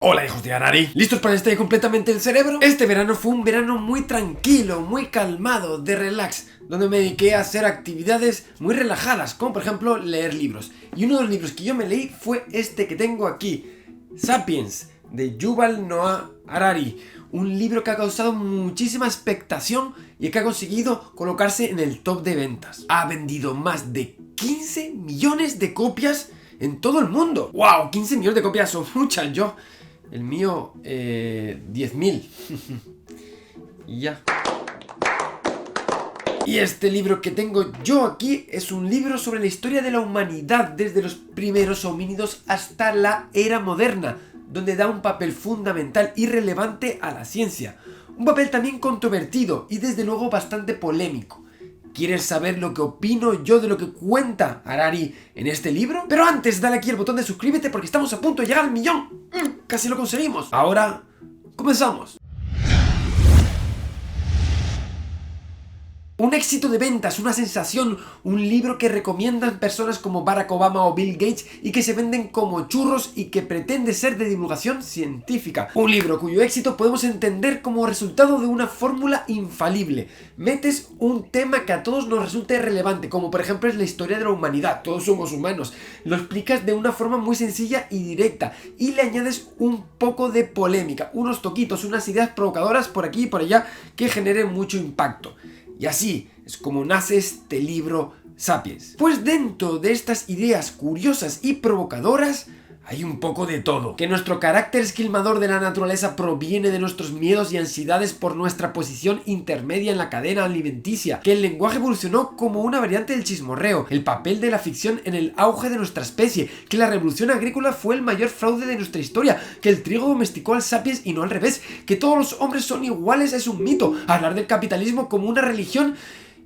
Hola hijos de Harari, ¿listos para estar completamente el cerebro? Este verano fue un verano muy tranquilo, muy calmado, de relax, donde me dediqué a hacer actividades muy relajadas, como por ejemplo leer libros. Y uno de los libros que yo me leí fue este que tengo aquí, Sapiens, de Yuval Noah Harari. Un libro que ha causado muchísima expectación y que ha conseguido colocarse en el top de ventas. Ha vendido más de 15 millones de copias en todo el mundo. ¡Wow! 15 millones de copias son muchas. El mío, 10.000. Y ya. Y este libro que tengo yo aquí es un libro sobre la historia de la humanidad desde los primeros homínidos hasta la era moderna, donde da un papel fundamental y relevante a la ciencia. Un papel también controvertido y desde luego bastante polémico. ¿Quieres saber lo que opino yo de lo que cuenta Harari en este libro? Pero antes, dale aquí el botón de suscríbete porque estamos a punto de llegar al 1.000.000. Casi lo conseguimos. Ahora, comenzamos. Un éxito de ventas, una sensación, un libro que recomiendan personas como Barack Obama o Bill Gates y que se venden como churros y que pretende ser de divulgación científica. Un libro cuyo éxito podemos entender como resultado de una fórmula infalible. Metes un tema que a todos nos resulte relevante, como por ejemplo es la historia de la humanidad, todos somos humanos. Lo explicas de una forma muy sencilla y directa y le añades un poco de polémica, unos toquitos, unas ideas provocadoras por aquí y por allá que generen mucho impacto. Y así es como nace este libro Sapiens. Pues dentro de estas ideas curiosas y provocadoras hay un poco de todo. Que nuestro carácter esquilmador de la naturaleza proviene de nuestros miedos y ansiedades por nuestra posición intermedia en la cadena alimenticia. Que el lenguaje evolucionó como una variante del chismorreo. El papel de la ficción en el auge de nuestra especie. Que la revolución agrícola fue el mayor fraude de nuestra historia. Que el trigo domesticó al sapiens y no al revés. Que todos los hombres son iguales es un mito. Hablar del capitalismo como una religión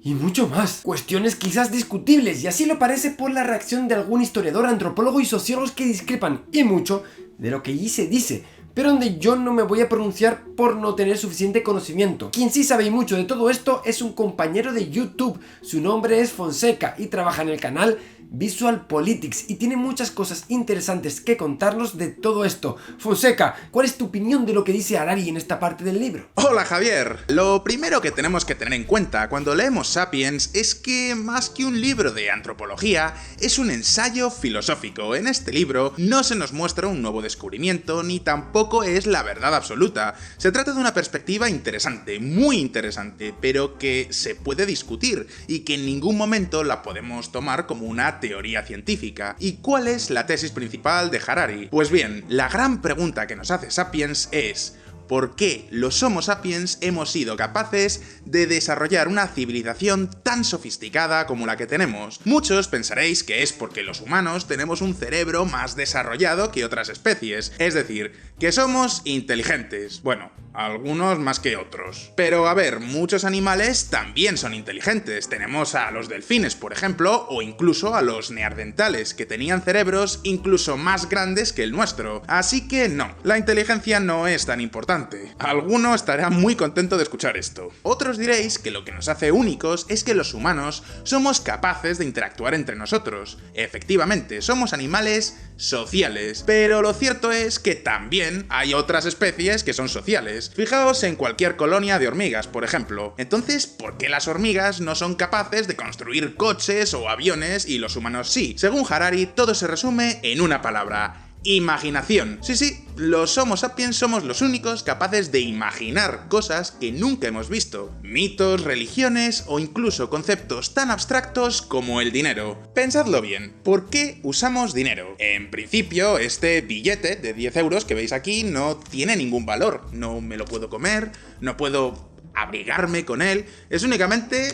y mucho más. Cuestiones quizás discutibles, y así lo parece por la reacción de algún historiador, antropólogo y sociólogos que discrepan, y mucho, de lo que allí se dice, pero donde yo no me voy a pronunciar por no tener suficiente conocimiento. Quien sí sabe mucho de todo esto es un compañero de YouTube, su nombre es Fonseca y trabaja en el canal Visual Politics y tiene muchas cosas interesantes que contarnos de todo esto. Fonseca, ¿cuál es tu opinión de lo que dice Harari en esta parte del libro? Hola Javier, lo primero que tenemos que tener en cuenta cuando leemos Sapiens es que más que un libro de antropología, es un ensayo filosófico. En este libro no se nos muestra un nuevo descubrimiento ni tampoco es la verdad absoluta. Se trata de una perspectiva interesante, muy interesante, pero que se puede discutir y que en ningún momento la podemos tomar como una teoría científica. ¿Y cuál es la tesis principal de Harari? Pues bien, la gran pregunta que nos hace Sapiens es: ¿por qué los Homo sapiens hemos sido capaces de desarrollar una civilización tan sofisticada como la que tenemos? Muchos pensaréis que es porque los humanos tenemos un cerebro más desarrollado que otras especies, es decir, que somos inteligentes. Bueno, algunos más que otros. Pero a ver, muchos animales también son inteligentes. Tenemos a los delfines, por ejemplo, o incluso a los neandertales, que tenían cerebros incluso más grandes que el nuestro. Así que no, la inteligencia no es tan importante. Alguno estará muy contento de escuchar esto. Otros diréis que lo que nos hace únicos es que los humanos somos capaces de interactuar entre nosotros. Efectivamente, somos animales sociales, pero lo cierto es que también hay otras especies que son sociales. Fijaos en cualquier colonia de hormigas, por ejemplo. Entonces, ¿por qué las hormigas no son capaces de construir coches o aviones y los humanos sí? Según Harari, todo se resume en una palabra: imaginación. Sí, los Homo sapiens somos los únicos capaces de imaginar cosas que nunca hemos visto. Mitos, religiones o incluso conceptos tan abstractos como el dinero. Pensadlo bien, ¿por qué usamos dinero? En principio, este billete de 10 euros que veis aquí no tiene ningún valor. No me lo puedo comer, no puedo abrigarme con él, es únicamente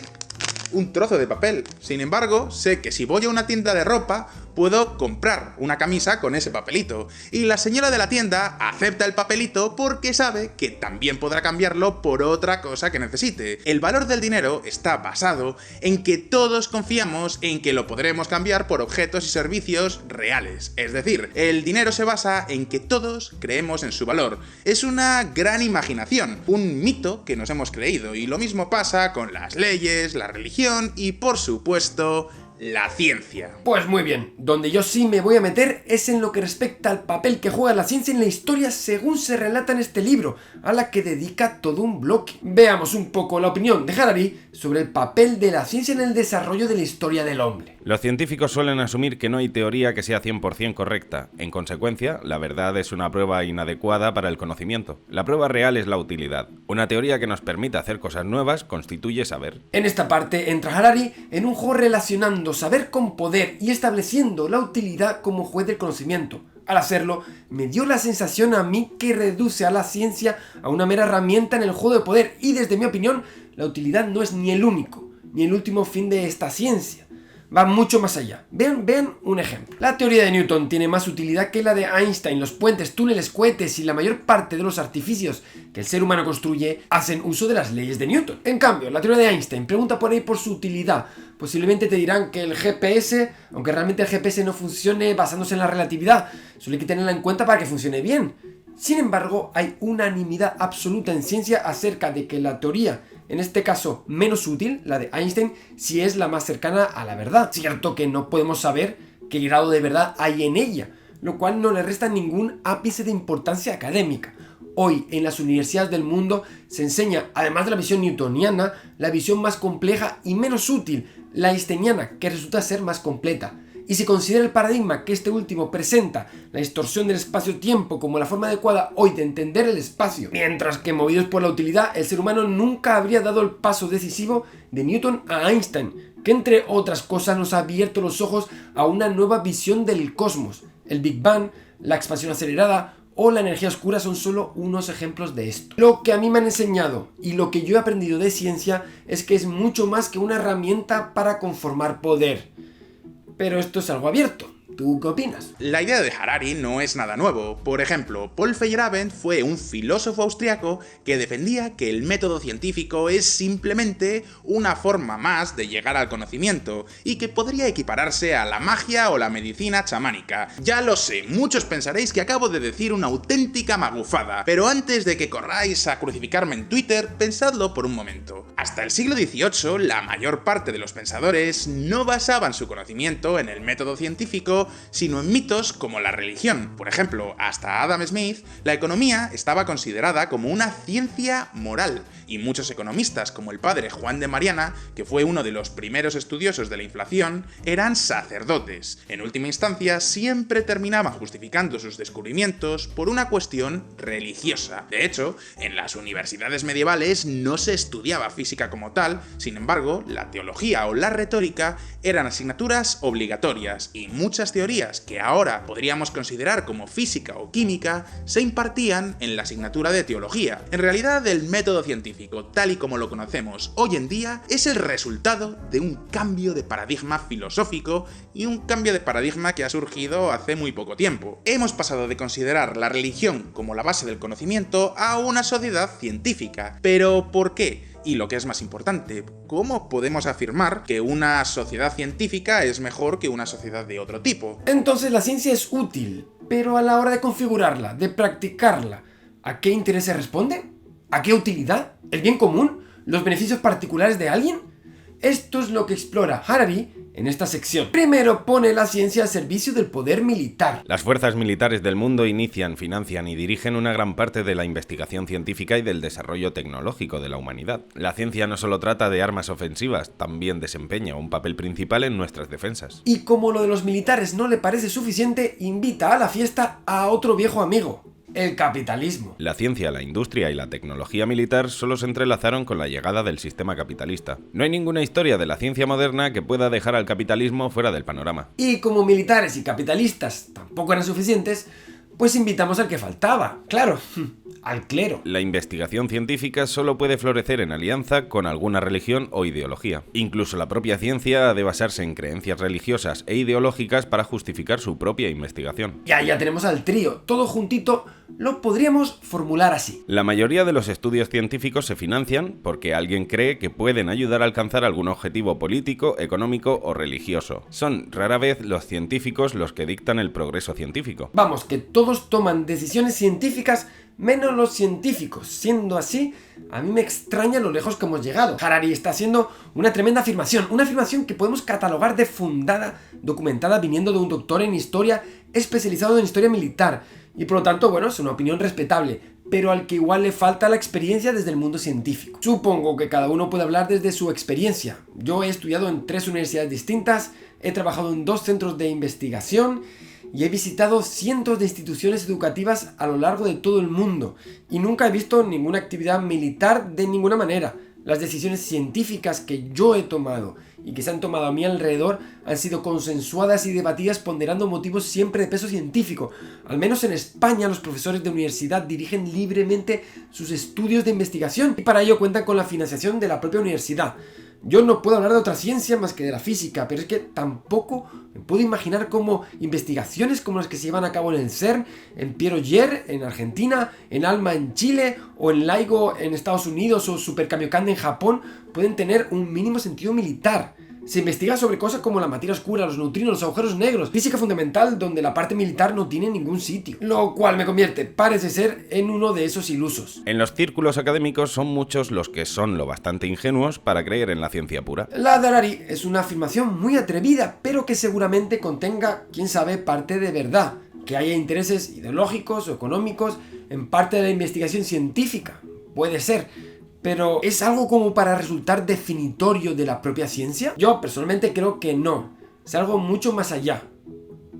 un trozo de papel. Sin embargo, sé que si voy a una tienda de ropa, puedo comprar una camisa con ese papelito. Y la señora de la tienda acepta el papelito porque sabe que también podrá cambiarlo por otra cosa que necesite. El valor del dinero está basado en que todos confiamos en que lo podremos cambiar por objetos y servicios reales. Es decir, el dinero se basa en que todos creemos en su valor. Es una gran imaginación, un mito que nos hemos creído. Y lo mismo pasa con las leyes, la religión y, por supuesto, la ciencia. Pues muy bien, donde yo sí me voy a meter es en lo que respecta al papel que juega la ciencia en la historia según se relata en este libro, a la que dedica todo un bloque. Veamos un poco la opinión de Harari sobre el papel de la ciencia en el desarrollo de la historia del hombre. Los científicos suelen asumir que no hay teoría que sea 100% correcta. En consecuencia, la verdad es una prueba inadecuada para el conocimiento. La prueba real es la utilidad. Una teoría que nos permita hacer cosas nuevas constituye saber. En esta parte entra Harari en un juego relacionando saber con poder y estableciendo la utilidad como juez del conocimiento. Al hacerlo, me dio la sensación a mí que reduce a la ciencia a una mera herramienta en el juego de poder y desde mi opinión, la utilidad no es ni el único, ni el último fin de esta ciencia. Va mucho más allá. Vean un ejemplo. La teoría de Newton tiene más utilidad que la de Einstein. Los puentes, túneles, cohetes y la mayor parte de los artificios que el ser humano construye hacen uso de las leyes de Newton. En cambio, la teoría de Einstein pregunta por ahí por su utilidad. Posiblemente te dirán que el GPS, aunque realmente el GPS no funcione basándose en la relatividad, solo hay que tenerla en cuenta para que funcione bien. Sin embargo, hay unanimidad absoluta en ciencia acerca de que la teoría, en este caso menos útil, la de Einstein, sí es la más cercana a la verdad. Cierto que no podemos saber qué grado de verdad hay en ella, lo cual no le resta ningún ápice de importancia académica. Hoy, en las universidades del mundo, se enseña, además de la visión newtoniana, la visión más compleja y menos útil, la einsteiniana, que resulta ser más completa. Y se considera el paradigma que este último presenta, la distorsión del espacio-tiempo como la forma adecuada hoy de entender el espacio, mientras que movidos por la utilidad, el ser humano nunca habría dado el paso decisivo de Newton a Einstein, que entre otras cosas nos ha abierto los ojos a una nueva visión del cosmos. El Big Bang, la expansión acelerada o la energía oscura son solo unos ejemplos de esto. Lo que a mí me han enseñado y lo que yo he aprendido de ciencia es que es mucho más que una herramienta para conformar poder. Pero esto es algo abierto. ¿Tú qué opinas? La idea de Harari no es nada nuevo. Por ejemplo, Paul Feyerabend fue un filósofo austriaco que defendía que el método científico es simplemente una forma más de llegar al conocimiento y que podría equipararse a la magia o la medicina chamánica. Ya lo sé, muchos pensaréis que acabo de decir una auténtica magufada, pero antes de que corráis a crucificarme en Twitter, pensadlo por un momento. Hasta el siglo XVIII, la mayor parte de los pensadores no basaban su conocimiento en el método científico, sino en mitos como la religión. Por ejemplo, hasta Adam Smith, la economía estaba considerada como una ciencia moral, y muchos economistas, como el padre Juan de Mariana, que fue uno de los primeros estudiosos de la inflación, eran sacerdotes. En última instancia, siempre terminaban justificando sus descubrimientos por una cuestión religiosa. De hecho, en las universidades medievales no se estudiaba física como tal, sin embargo, la teología o la retórica eran asignaturas obligatorias, y muchas teorías que ahora podríamos considerar como física o química se impartían en la asignatura de teología. En realidad, el método científico, tal y como lo conocemos hoy en día, es el resultado de un cambio de paradigma filosófico y un cambio de paradigma que ha surgido hace muy poco tiempo. Hemos pasado de considerar la religión como la base del conocimiento a una sociedad científica. ¿Pero por qué? Y lo que es más importante, ¿cómo podemos afirmar que una sociedad científica es mejor que una sociedad de otro tipo? Entonces la ciencia es útil, pero a la hora de configurarla, de practicarla, ¿a qué intereses responde? ¿A qué utilidad? ¿El bien común? ¿Los beneficios particulares de alguien? Esto es lo que explora Harari en esta sección. Primero pone la ciencia al servicio del poder militar. Las fuerzas militares del mundo inician, financian y dirigen una gran parte de la investigación científica y del desarrollo tecnológico de la humanidad. La ciencia no solo trata de armas ofensivas, también desempeña un papel principal en nuestras defensas. Y como lo de los militares no le parece suficiente, invita a la fiesta a otro viejo amigo: el capitalismo. La ciencia, la industria y la tecnología militar solo se entrelazaron con la llegada del sistema capitalista. No hay ninguna historia de la ciencia moderna que pueda dejar al capitalismo fuera del panorama. Y como militares y capitalistas tampoco eran suficientes, pues invitamos al que faltaba, claro, al clero. La investigación científica solo puede florecer en alianza con alguna religión o ideología. Incluso la propia ciencia ha de basarse en creencias religiosas e ideológicas para justificar su propia investigación. Ya tenemos al trío, todo juntito lo podríamos formular así. La mayoría de los estudios científicos se financian porque alguien cree que pueden ayudar a alcanzar algún objetivo político, económico o religioso. Son rara vez los científicos los que dictan el progreso científico. Vamos, que todos toman decisiones científicas menos los científicos. Siendo así, a mí me extraña lo lejos que hemos llegado. Harari está haciendo una tremenda afirmación, una afirmación que podemos catalogar de fundada, documentada, viniendo de un doctor en historia especializado en historia militar, y por lo tanto, bueno, es una opinión respetable, pero al que igual le falta la experiencia desde el mundo científico. Supongo que cada uno puede hablar desde su experiencia. Yo he estudiado en 3 universidades distintas, he trabajado en 2 centros de investigación y he visitado cientos de instituciones educativas a lo largo de todo el mundo y nunca he visto ninguna actividad militar de ninguna manera. Las decisiones científicas que yo he tomado y que se han tomado a mi alrededor han sido consensuadas y debatidas ponderando motivos siempre de peso científico. Al menos en España los profesores de universidad dirigen libremente sus estudios de investigación y para ello cuentan con la financiación de la propia universidad. Yo no puedo hablar de otra ciencia más que de la física, pero es que tampoco me puedo imaginar cómo investigaciones como las que se llevan a cabo en el CERN, en Piero Yer, en Argentina, en ALMA en Chile, o en LIGO en Estados Unidos, o Super Kamiokande en Japón, pueden tener un mínimo sentido militar. Se investiga sobre cosas como la materia oscura, los neutrinos, los agujeros negros, física fundamental donde la parte militar no tiene ningún sitio. Lo cual me convierte, parece ser, en uno de esos ilusos. En los círculos académicos son muchos los que son lo bastante ingenuos para creer en la ciencia pura. La de Harari es una afirmación muy atrevida, pero que seguramente contenga, quién sabe, parte de verdad. Que haya intereses ideológicos o económicos en parte de la investigación científica. Puede ser. Pero ¿es algo como para resultar definitorio de la propia ciencia? Yo personalmente creo que no. Es algo mucho más allá.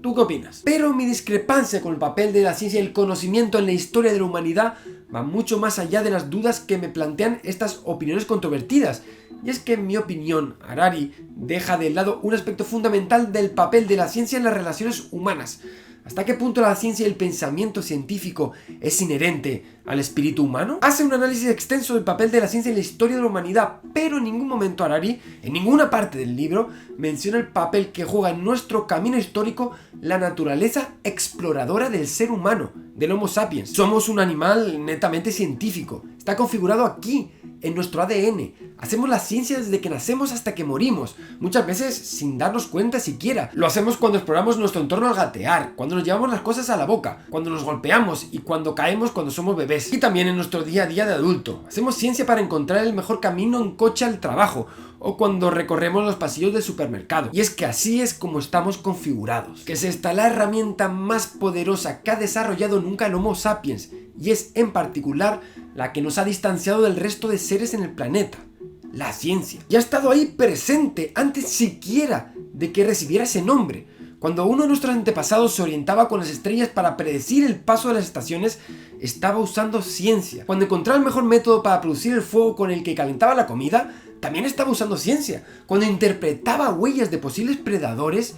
¿Tú qué opinas? Pero mi discrepancia con el papel de la ciencia y el conocimiento en la historia de la humanidad va mucho más allá de las dudas que me plantean estas opiniones controvertidas. Y es que en mi opinión, Harari deja de lado un aspecto fundamental del papel de la ciencia en las relaciones humanas. ¿Hasta qué punto la ciencia y el pensamiento científico es inherente al espíritu humano? Hace un análisis extenso del papel de la ciencia en la historia de la humanidad, pero en ningún momento Harari, en ninguna parte del libro, menciona el papel que juega en nuestro camino histórico la naturaleza exploradora del ser humano, del Homo sapiens. Somos un animal netamente científico, está configurado aquí, en nuestro ADN. Hacemos la ciencia desde que nacemos hasta que morimos, muchas veces sin darnos cuenta siquiera. Lo hacemos cuando exploramos nuestro entorno al gatear, cuando nos llevamos las cosas a la boca, cuando nos golpeamos y cuando caemos cuando somos bebés. Y también en nuestro día a día de adulto. Hacemos ciencia para encontrar el mejor camino en coche al trabajo o cuando recorremos los pasillos del supermercado. Y es que así es como estamos configurados. Que es esta la herramienta más poderosa que ha desarrollado nunca el Homo sapiens y es en particular la que nos ha distanciado del resto de seres en el planeta. La ciencia. Y ha estado ahí presente antes siquiera de que recibiera ese nombre. Cuando uno de nuestros antepasados se orientaba con las estrellas para predecir el paso de las estaciones, estaba usando ciencia. Cuando encontraba el mejor método para producir el fuego con el que calentaba la comida, también estaba usando ciencia. Cuando interpretaba huellas de posibles predadores,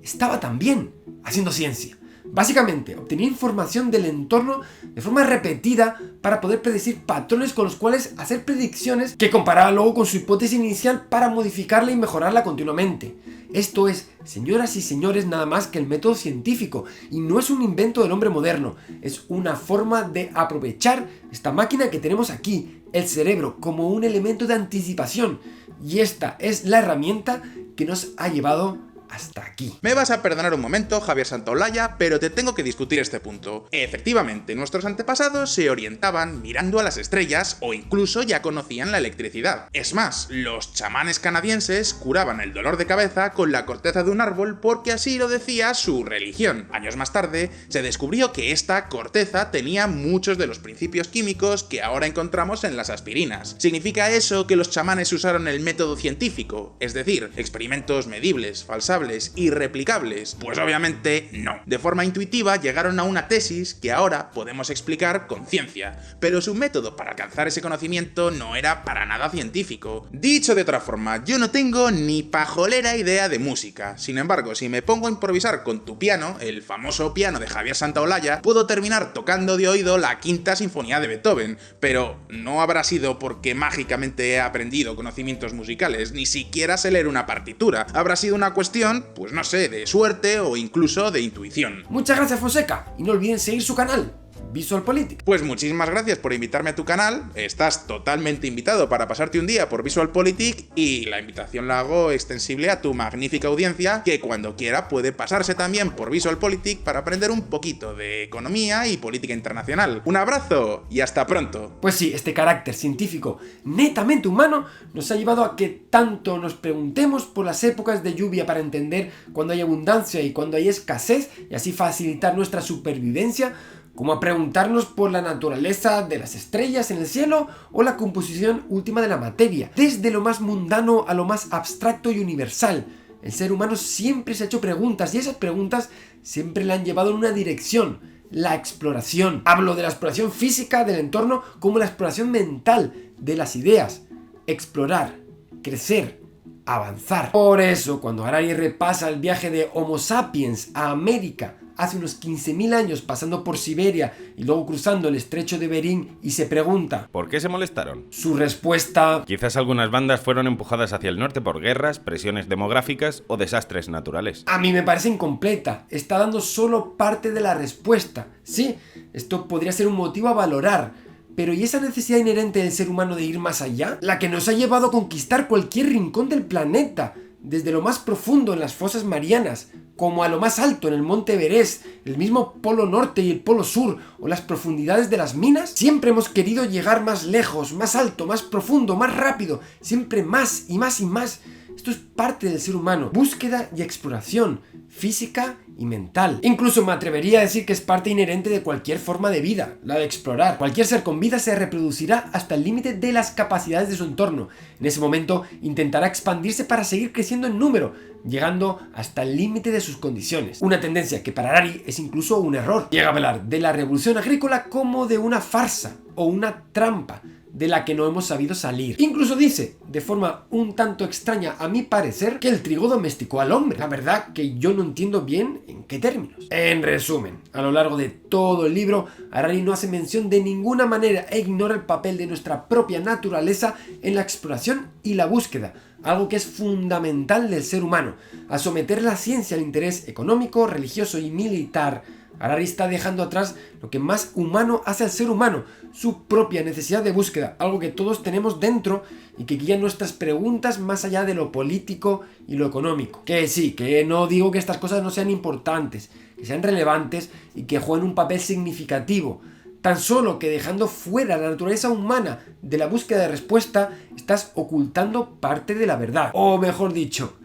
estaba también haciendo ciencia. Básicamente, obtenía información del entorno de forma repetida para poder predecir patrones con los cuales hacer predicciones que comparaba luego con su hipótesis inicial para modificarla y mejorarla continuamente. Esto es, señoras y señores, nada más que el método científico y no es un invento del hombre moderno, es una forma de aprovechar esta máquina que tenemos aquí, el cerebro, como un elemento de anticipación y esta es la herramienta que nos ha llevado hasta aquí. Me vas a perdonar un momento, Javier Santaolalla, pero te tengo que discutir este punto. Efectivamente, nuestros antepasados se orientaban mirando a las estrellas o incluso ya conocían la electricidad. Es más, los chamanes canadienses curaban el dolor de cabeza con la corteza de un árbol porque así lo decía su religión. Años más tarde, se descubrió que esta corteza tenía muchos de los principios químicos que ahora encontramos en las aspirinas. ¿Significa eso que los chamanes usaron el método científico? Es decir, experimentos medibles, falsables y replicables? Pues obviamente no. De forma intuitiva llegaron a una tesis que ahora podemos explicar con ciencia, pero su método para alcanzar ese conocimiento no era para nada científico. Dicho de otra forma, yo no tengo ni pajolera idea de música. Sin embargo, si me pongo a improvisar con tu piano, el famoso piano de Javier Santaolalla, puedo terminar tocando de oído la Quinta Sinfonía de Beethoven, pero no habrá sido porque mágicamente he aprendido conocimientos musicales, ni siquiera sé leer una partitura. Habrá sido una cuestión, pues no sé, de suerte o incluso de intuición. Muchas gracias, Fonseca, y no olviden seguir su canal. VisualPolitik. Pues muchísimas gracias por invitarme a tu canal, estás totalmente invitado para pasarte un día por VisualPolitik y la invitación la hago extensible a tu magnífica audiencia que cuando quiera puede pasarse también por VisualPolitik para aprender un poquito de economía y política internacional. Un abrazo y hasta pronto. Pues sí, este carácter científico netamente humano nos ha llevado a que tanto nos preguntemos por las épocas de lluvia para entender cuándo hay abundancia y cuándo hay escasez y así facilitar nuestra supervivencia, como a preguntarnos por la naturaleza de las estrellas en el cielo o la composición última de la materia. Desde lo más mundano a lo más abstracto y universal, el ser humano siempre se ha hecho preguntas y esas preguntas siempre le han llevado en una dirección: la exploración. Hablo de la exploración física del entorno como la exploración mental de las ideas. Explorar, crecer, avanzar. Por eso, cuando Harari repasa el viaje de Homo sapiens a América hace unos 15.000 años, pasando por Siberia y luego cruzando el estrecho de Bering, y se pregunta ¿por qué se molestaron? Su respuesta: Quizás algunas bandas fueron empujadas hacia el norte por guerras, presiones demográficas o desastres naturales. a mí me parece incompleta. Está dando solo parte de la respuesta. Sí, esto podría ser un motivo a valorar, pero ¿y esa necesidad inherente del ser humano de ir más allá? La que nos ha llevado a conquistar cualquier rincón del planeta, desde lo más profundo en las fosas marianas, como a lo más alto en el monte Everest, el mismo polo norte y el polo sur, o las profundidades de las minas. Siempre hemos querido llegar más lejos, más alto, más profundo, más rápido, siempre más y más y más. Esto es parte del ser humano, búsqueda y exploración, física y mental. Incluso me atrevería a decir que es parte inherente de cualquier forma de vida, la de explorar. Cualquier ser con vida se reproducirá hasta el límite de las capacidades de su entorno. En ese momento intentará expandirse para seguir creciendo en número, llegando hasta el límite de sus condiciones. Una tendencia que para Harari es incluso un error. Llega a hablar de la revolución agrícola como de una farsa o una trampa de la que no hemos sabido salir. Incluso dice, de forma un tanto extraña a mi parecer, que el trigo domesticó al hombre. La verdad que yo no entiendo bien en qué términos. En resumen, a lo largo de todo el libro, Harari no hace mención de ninguna manera e ignora el papel de nuestra propia naturaleza en la exploración y la búsqueda, algo que es fundamental del ser humano. Al someter la ciencia al interés económico, religioso y militar, Harari está dejando atrás lo que más humano hace al ser humano, su propia necesidad de búsqueda, algo que todos tenemos dentro y que guía nuestras preguntas más allá de lo político y lo económico. Que sí, que no digo que estas cosas no sean importantes, que sean relevantes y que jueguen un papel significativo. Tan solo que dejando fuera la naturaleza humana de la búsqueda de respuesta, estás ocultando parte de la verdad. O mejor dicho,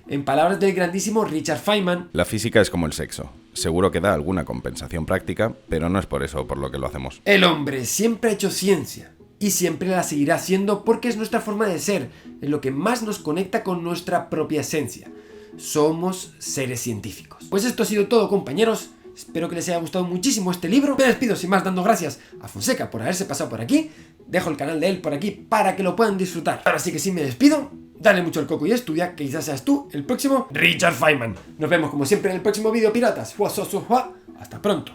en palabras del grandísimo Richard Feynman, la física es como el sexo. Seguro que da alguna compensación práctica, pero no es por eso por lo que lo hacemos. El hombre siempre ha hecho ciencia y siempre la seguirá haciendo porque es nuestra forma de ser, es lo que más nos conecta con nuestra propia esencia. Somos seres científicos. Pues esto ha sido todo, compañeros. Espero que les haya gustado muchísimo este libro. Me despido sin más dando gracias a Fonseca por haberse pasado por aquí. Dejo el canal de él por aquí para que lo puedan disfrutar. Ahora sí que sí me despido. Dale mucho al coco y estudia, que quizás seas tú el próximo Richard Feynman. Nos vemos como siempre en el próximo vídeo, piratas. Hasta pronto.